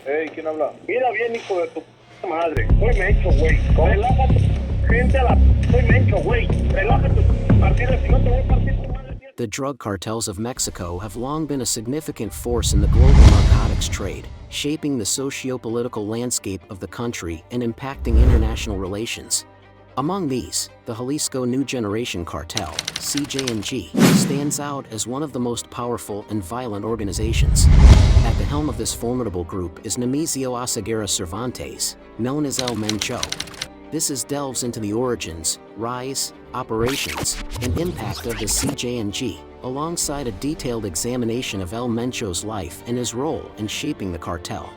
Hey, ¿quién habla? Mira bien, hijo de tu p madre. Soy Mencho, güey. Relájate. Gente a la soy Mencho, güey. Relájate. Partida, si no te voy a partir tu madre. The drug cartels of Mexico have long been a significant force in the global narcotics trade, shaping the socio-political landscape of the country and impacting international relations. Among these, the Jalisco New Generation Cartel, CJNG, stands out as one of the most powerful and violent organizations. At the helm of this formidable group is Nemesio Oseguera Cervantes, known as El Mencho. This delves into the origins, rise, operations, and impact of the CJNG, alongside a detailed examination of El Mencho's life and his role in shaping the cartel.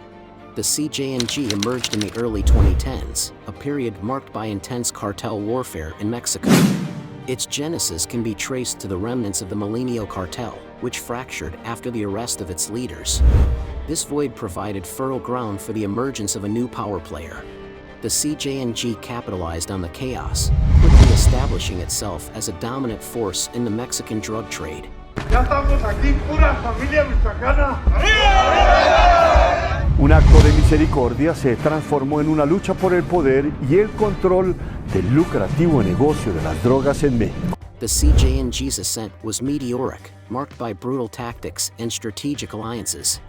The CJNG emerged in the early 2010s, a period marked by intense cartel warfare in Mexico. Its genesis can be traced to the remnants of the Milenio cartel, which fractured after the arrest of its leaders. This void provided fertile ground for the emergence of a new power player. The CJNG capitalized on the chaos, quickly establishing itself as a dominant force in the Mexican drug trade. Ya estamos aquí, pura familia michoacana. Un acto de misericordia se transformó en una lucha por el poder y el control del lucrativo negocio de las drogas en México. The CJNG's ascent was meteoric, marked by brutal tactics and strategic alliances.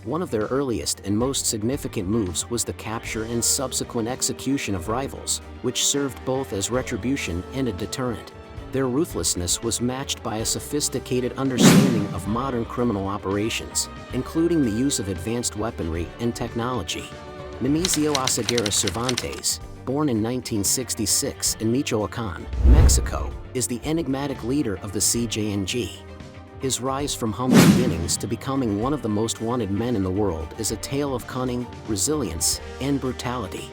One of their earliest and most significant moves was the capture and subsequent execution of rivals, which served both as retribution and a deterrent. Their ruthlessness was matched by a sophisticated understanding of modern criminal operations, including the use of advanced weaponry and technology. Nemesio Oseguera Cervantes, born in 1966 in Michoacán, Mexico, is the enigmatic leader of the CJNG. His rise from humble beginnings to becoming one of the most wanted men in the world is a tale of cunning, resilience, and brutality.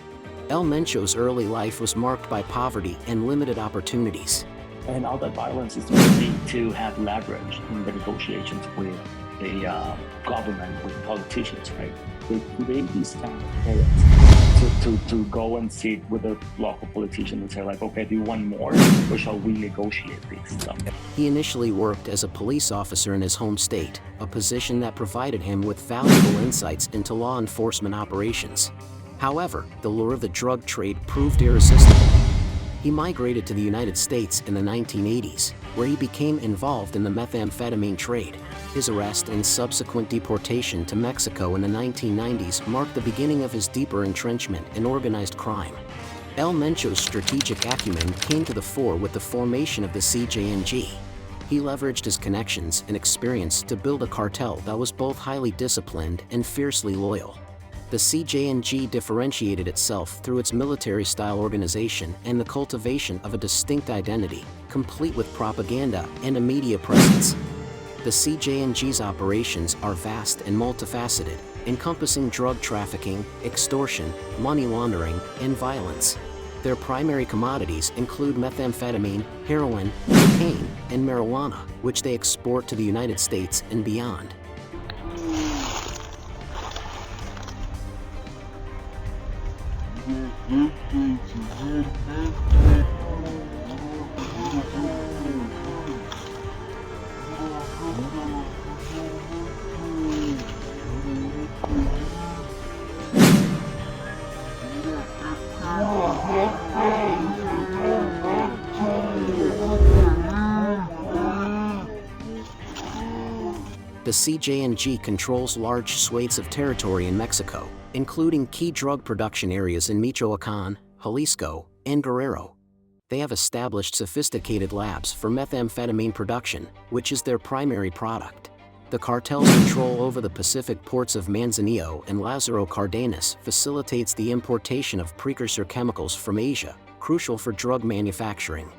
El Mencho's early life was marked by poverty and limited opportunities. And all that violence is really to have leverage in the negotiations with the government, with politicians, right? They create these kind of players to go and sit with a local politician and say like, okay, do you want more or shall we negotiate this stuff? He initially worked as a police officer in his home state, a position that provided him with valuable insights into law enforcement operations. However, the lure of the drug trade proved irresistible. He migrated to the United States in the 1980s, where he became involved in the methamphetamine trade. His arrest and subsequent deportation to Mexico in the 1990s marked the beginning of his deeper entrenchment in organized crime. El Mencho's strategic acumen came to the fore with the formation of the CJNG. He leveraged his connections and experience to build a cartel that was both highly disciplined and fiercely loyal. The CJNG differentiated itself through its military-style organization and the cultivation of a distinct identity, complete with propaganda and a media presence. The CJNG's operations are vast and multifaceted, encompassing drug trafficking, extortion, money laundering, and violence. Their primary commodities include methamphetamine, heroin, cocaine, and marijuana, which they export to the United States and beyond. The CJNG controls large swathes of territory in Mexico, including key drug production areas in Michoacán, Jalisco, and Guerrero. They have established sophisticated labs for methamphetamine production, which is their primary product. The cartel's control over the Pacific ports of Manzanillo and Lázaro Cárdenas facilitates the importation of precursor chemicals from Asia, crucial for drug manufacturing.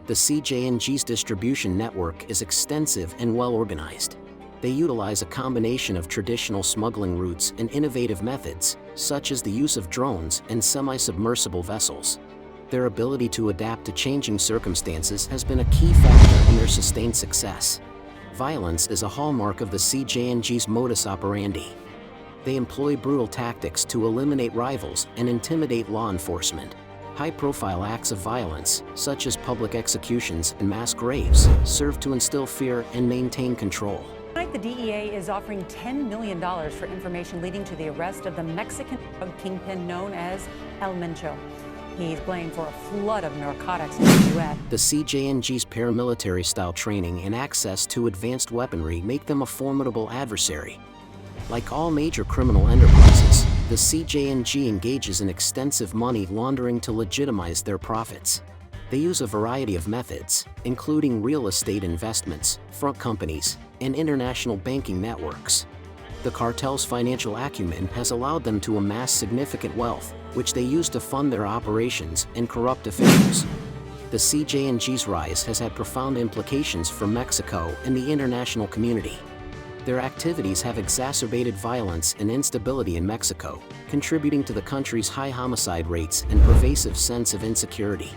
The CJNG's distribution network is extensive and well organized. They utilize a combination of traditional smuggling routes and innovative methods, such as the use of drones and semi-submersible vessels. Their ability to adapt to changing circumstances has been a key factor in their sustained success. Violence is a hallmark of the CJNG's modus operandi. They employ brutal tactics to eliminate rivals and intimidate law enforcement. High-profile acts of violence, such as public executions and mass graves, serve to instill fear and maintain control. I Tonight, the DEA is offering $10 million for information leading to the arrest of the Mexican drug kingpin known as El Mencho. He's blamed for a flood of narcotics in the U.S. The CJNG's paramilitary-style training and access to advanced weaponry make them a formidable adversary. Like all major criminal enterprises, the CJNG engages in extensive money laundering to legitimize their profits. They use a variety of methods, including real estate investments, front companies, and international banking networks. The cartel's financial acumen has allowed them to amass significant wealth, which they use to fund their operations and corrupt officials. The CJNG's rise has had profound implications for Mexico and the international community. Their activities have exacerbated violence and instability in Mexico, contributing to the country's high homicide rates and pervasive sense of insecurity.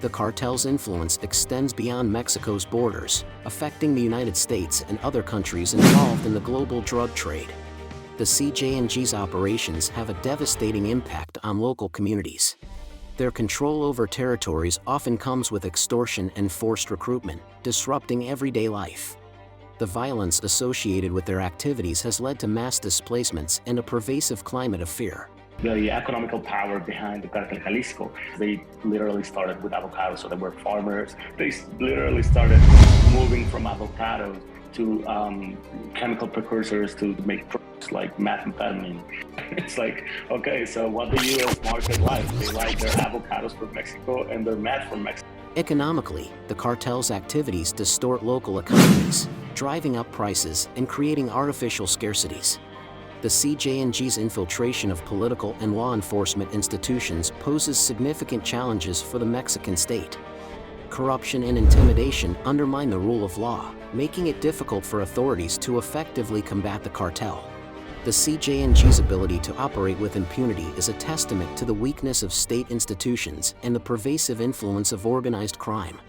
The cartel's influence extends beyond Mexico's borders, affecting the United States and other countries involved in the global drug trade. The CJNG's operations have a devastating impact on local communities. Their control over territories often comes with extortion and forced recruitment, disrupting everyday life. The violence associated with their activities has led to mass displacements and a pervasive climate of fear. The economical power behind the Cartel Jalisco, they literally started with avocados, so they were farmers. They literally started moving from avocados to chemical precursors to make drugs like methamphetamine. It's like, okay, so what the U.S. market like? They like their avocados from Mexico and their meth from Mexico. Economically, the cartel's activities distort local economies, driving up prices and creating artificial scarcities. The CJNG's infiltration of political and law enforcement institutions poses significant challenges for the Mexican state. Corruption and intimidation undermine the rule of law, making it difficult for authorities to effectively combat the cartel. The CJNG's ability to operate with impunity is a testament to the weakness of state institutions and the pervasive influence of organized crime.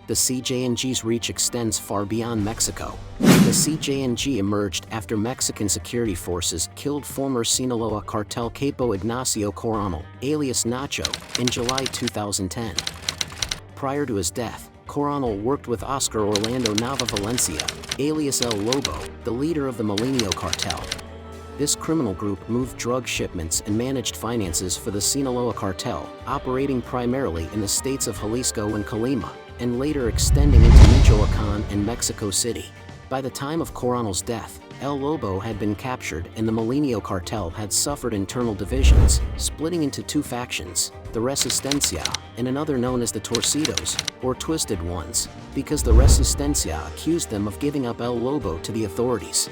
The CJNG's reach extends far beyond Mexico. The CJNG emerged after Mexican security forces killed former Sinaloa cartel capo Ignacio Coronel, alias Nacho, in July 2010. Prior to his death, Coronel worked with Oscar Orlando Nava Valencia, alias El Lobo, the leader of the Molinio cartel. This criminal group moved drug shipments and managed finances for the Sinaloa cartel, operating primarily in the states of Jalisco and Colima, and later extending into Michoacan and Mexico City. By the time of Coronel's death, El Lobo had been captured and the Molinio cartel had suffered internal divisions, splitting into two factions, the Resistencia and another known as the Torcidos, or Twisted Ones, because the Resistencia accused them of giving up El Lobo to the authorities.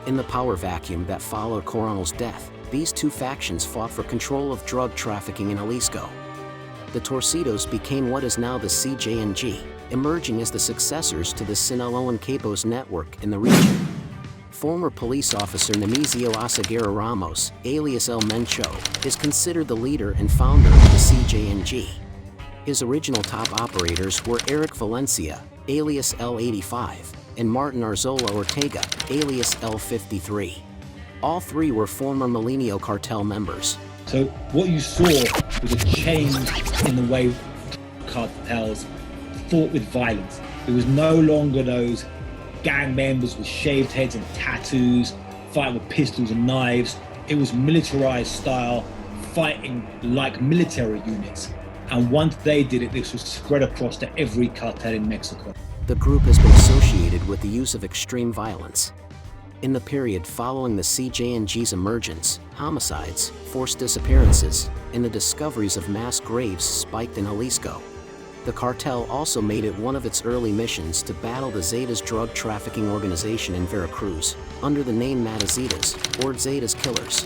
In the power vacuum that followed Coronel's death, these two factions fought for control of drug trafficking in Jalisco. The Torcidos became what is now the CJNG, emerging as the successors to the Sinaloan Capos network in the region. Former police officer Nemesio Asaguera Ramos, alias El Mencho, is considered the leader and founder of the CJNG. His original top operators were Eric Valencia, alias L85, and Martin Arzola Ortega, alias L53. All three were former Molinio cartel members. So what you saw was a change in the way cartels fought with violence. It was no longer those gang members with shaved heads and tattoos, fighting with pistols and knives. It was militarized style, fighting like military units. And once they did it, this was spread across to every cartel in Mexico. The group has been associated with the use of extreme violence. In the period following the CJNG's emergence, homicides, forced disappearances, and the discoveries of mass graves spiked in Jalisco. The cartel also made it one of its early missions to battle the Zetas drug trafficking organization in Veracruz, under the name Matazetas, or Zetas Killers.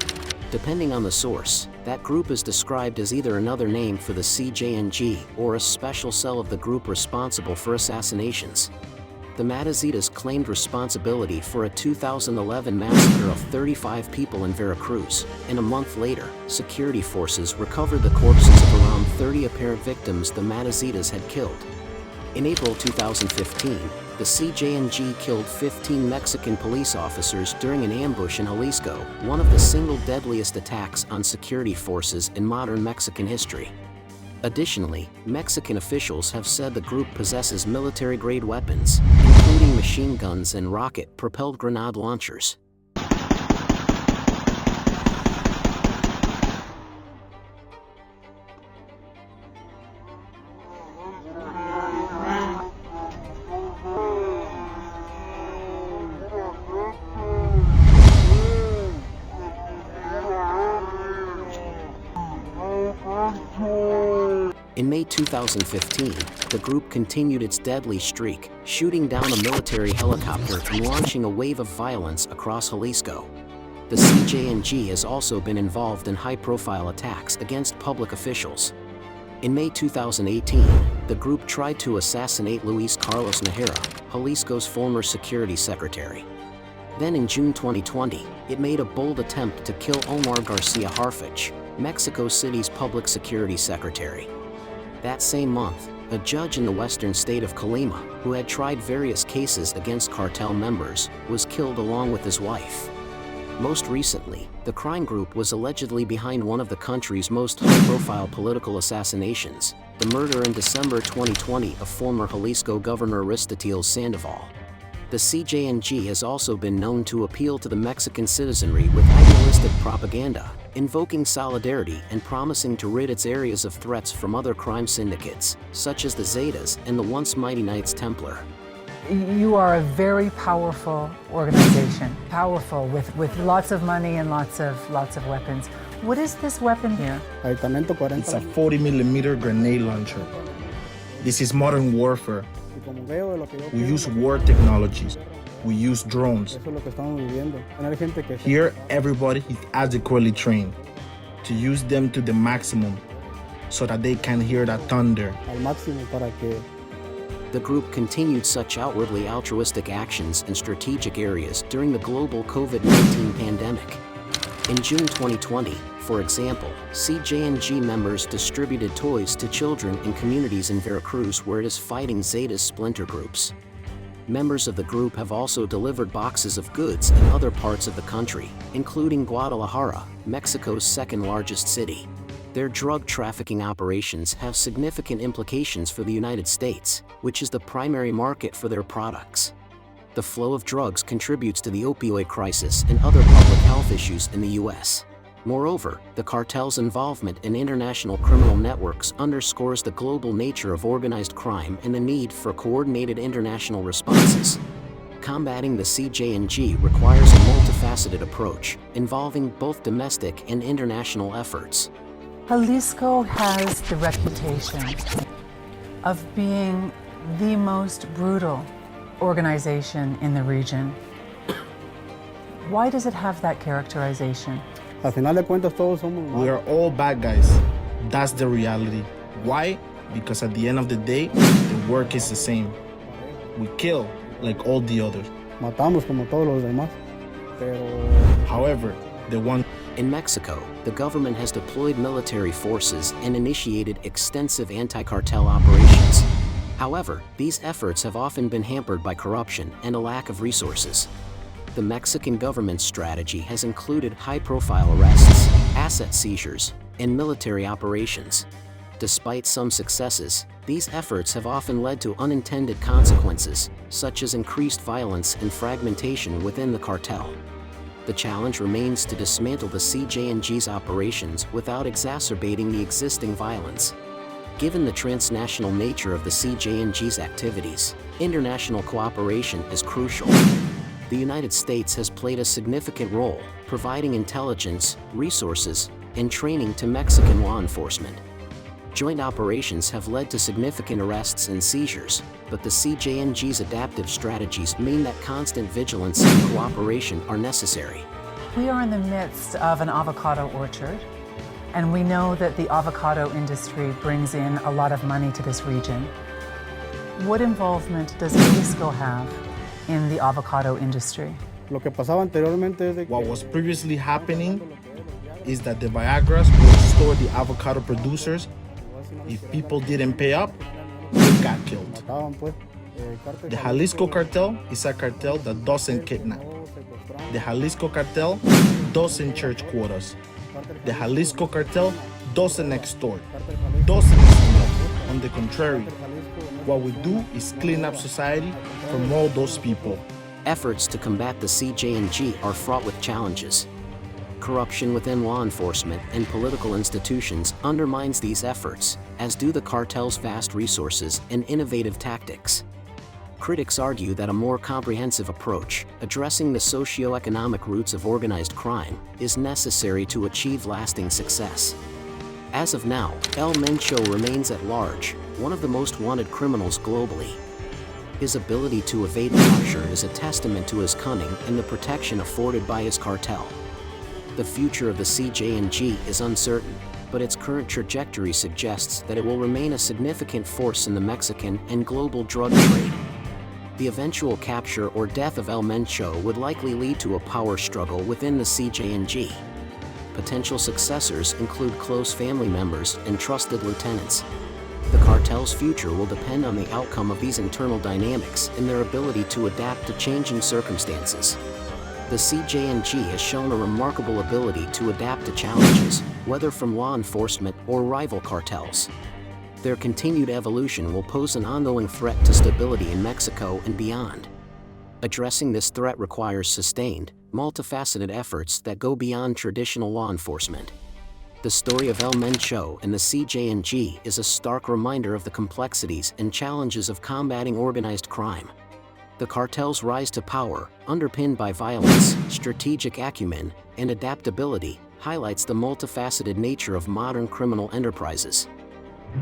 Depending on the source, that group is described as either another name for the CJNG or a special cell of the group responsible for assassinations. The Matazetas claimed responsibility for a 2011 massacre of 35 people in Veracruz, and a month later, security forces recovered the corpses of around 30 apparent victims the Matazetas had killed. In April 2015, the CJNG killed 15 Mexican police officers during an ambush in Jalisco, one of the single deadliest attacks on security forces in modern Mexican history. Additionally, Mexican officials have said the group possesses military-grade weapons, including machine guns and rocket-propelled grenade launchers. In May 2015, the group continued its deadly streak, shooting down a military helicopter and launching a wave of violence across Jalisco. The CJNG has also been involved in high-profile attacks against public officials. In May 2018, the group tried to assassinate Luis Carlos Najera, Jalisco's former security secretary. Then in June 2020, it made a bold attempt to kill Omar Garcia Harfuch, Mexico City's public security secretary. That same month, a judge in the western state of Colima, who had tried various cases against cartel members, was killed along with his wife. Most recently, the crime group was allegedly behind one of the country's most high-profile political assassinations, the murder in December 2020 of former Jalisco Governor Aristotle Sandoval. The CJNG has also been known to appeal to the Mexican citizenry with idealistic propaganda, invoking solidarity and promising to rid its areas of threats from other crime syndicates, such as the Zetas and the once mighty Knights Templar. You are a very powerful organization, powerful with lots of money and lots of weapons. What is this weapon here? It's a 40-millimeter grenade launcher. This is modern warfare. We use war technologies. We use drones. Here, everybody is adequately trained to use them to the maximum so that they can hear that thunder. The group continued such outwardly altruistic actions in strategic areas during the global COVID-19 pandemic. In June 2020, for example, CJNG members distributed toys to children in communities in Veracruz where it is fighting Zeta's splinter groups. Members of the group have also delivered boxes of goods in other parts of the country, including Guadalajara, Mexico's second-largest city. Their drug trafficking operations have significant implications for the United States, which is the primary market for their products. The flow of drugs contributes to the opioid crisis and other public health issues in the U.S. Moreover, the cartel's involvement in international criminal networks underscores the global nature of organized crime and the need for coordinated international responses. Combating the CJNG requires a multifaceted approach, involving both domestic and international efforts. Jalisco has the reputation of being the most brutal organization in the region. Why does it have that characterization? We are all bad guys. That's the reality. Why? Because at the end of the day, the work is the same. We kill like all the others. However, the one in Mexico, the government has deployed military forces and initiated extensive anti-cartel operations. However, these efforts have often been hampered by corruption and a lack of resources. The Mexican government's strategy has included high-profile arrests, asset seizures, and military operations. Despite some successes, these efforts have often led to unintended consequences, such as increased violence and fragmentation within the cartel. The challenge remains to dismantle the CJNG's operations without exacerbating the existing violence. Given the transnational nature of the CJNG's activities, international cooperation is crucial. The United States has played a significant role, providing intelligence, resources, and training to Mexican law enforcement. Joint operations have led to significant arrests and seizures, but the CJNG's adaptive strategies mean that constant vigilance and cooperation are necessary. We are in the midst of an avocado orchard, and we know that the avocado industry brings in a lot of money to this region. What involvement does Jalisco have in the avocado industry? What was previously happening is that the Viagras would store the avocado producers. If people didn't pay up, they got killed. The Jalisco cartel is a cartel that doesn't kidnap. The Jalisco cartel doesn't church quotas. The Jalisco cartel doesn't extort, doesn't On the contrary, what we do is clean up society from all those people. Efforts to combat the CJNG are fraught with challenges. Corruption within law enforcement and political institutions undermines these efforts, as do the cartel's vast resources and innovative tactics. Critics argue that a more comprehensive approach, addressing the socioeconomic roots of organized crime, is necessary to achieve lasting success. As of now, El Mencho remains at large, one of the most wanted criminals globally. His ability to evade capture is a testament to his cunning and the protection afforded by his cartel. The future of the CJNG is uncertain, but its current trajectory suggests that it will remain a significant force in the Mexican and global drug trade. The eventual capture or death of El Mencho would likely lead to a power struggle within the CJNG. Potential successors include close family members and trusted lieutenants. The cartel's future will depend on the outcome of these internal dynamics and their ability to adapt to changing circumstances. The CJNG has shown a remarkable ability to adapt to challenges, whether from law enforcement or rival cartels. Their continued evolution will pose an ongoing threat to stability in Mexico and beyond. Addressing this threat requires sustained, multifaceted efforts that go beyond traditional law enforcement. The story of El Mencho and the CJNG is a stark reminder of the complexities and challenges of combating organized crime. The cartel's rise to power, underpinned by violence, strategic acumen, and adaptability, highlights the multifaceted nature of modern criminal enterprises.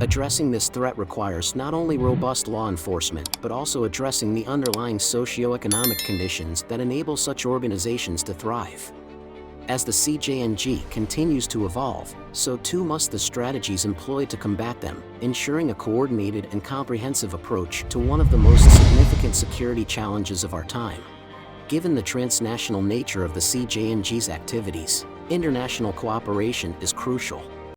Addressing this threat requires not only robust law enforcement, but also addressing the underlying socioeconomic conditions that enable such organizations to thrive. As the CJNG continues to evolve, so too must the strategies employed to combat them, ensuring a coordinated and comprehensive approach to one of the most significant security challenges of our time. Given the transnational nature of the CJNG's activities, international cooperation is crucial.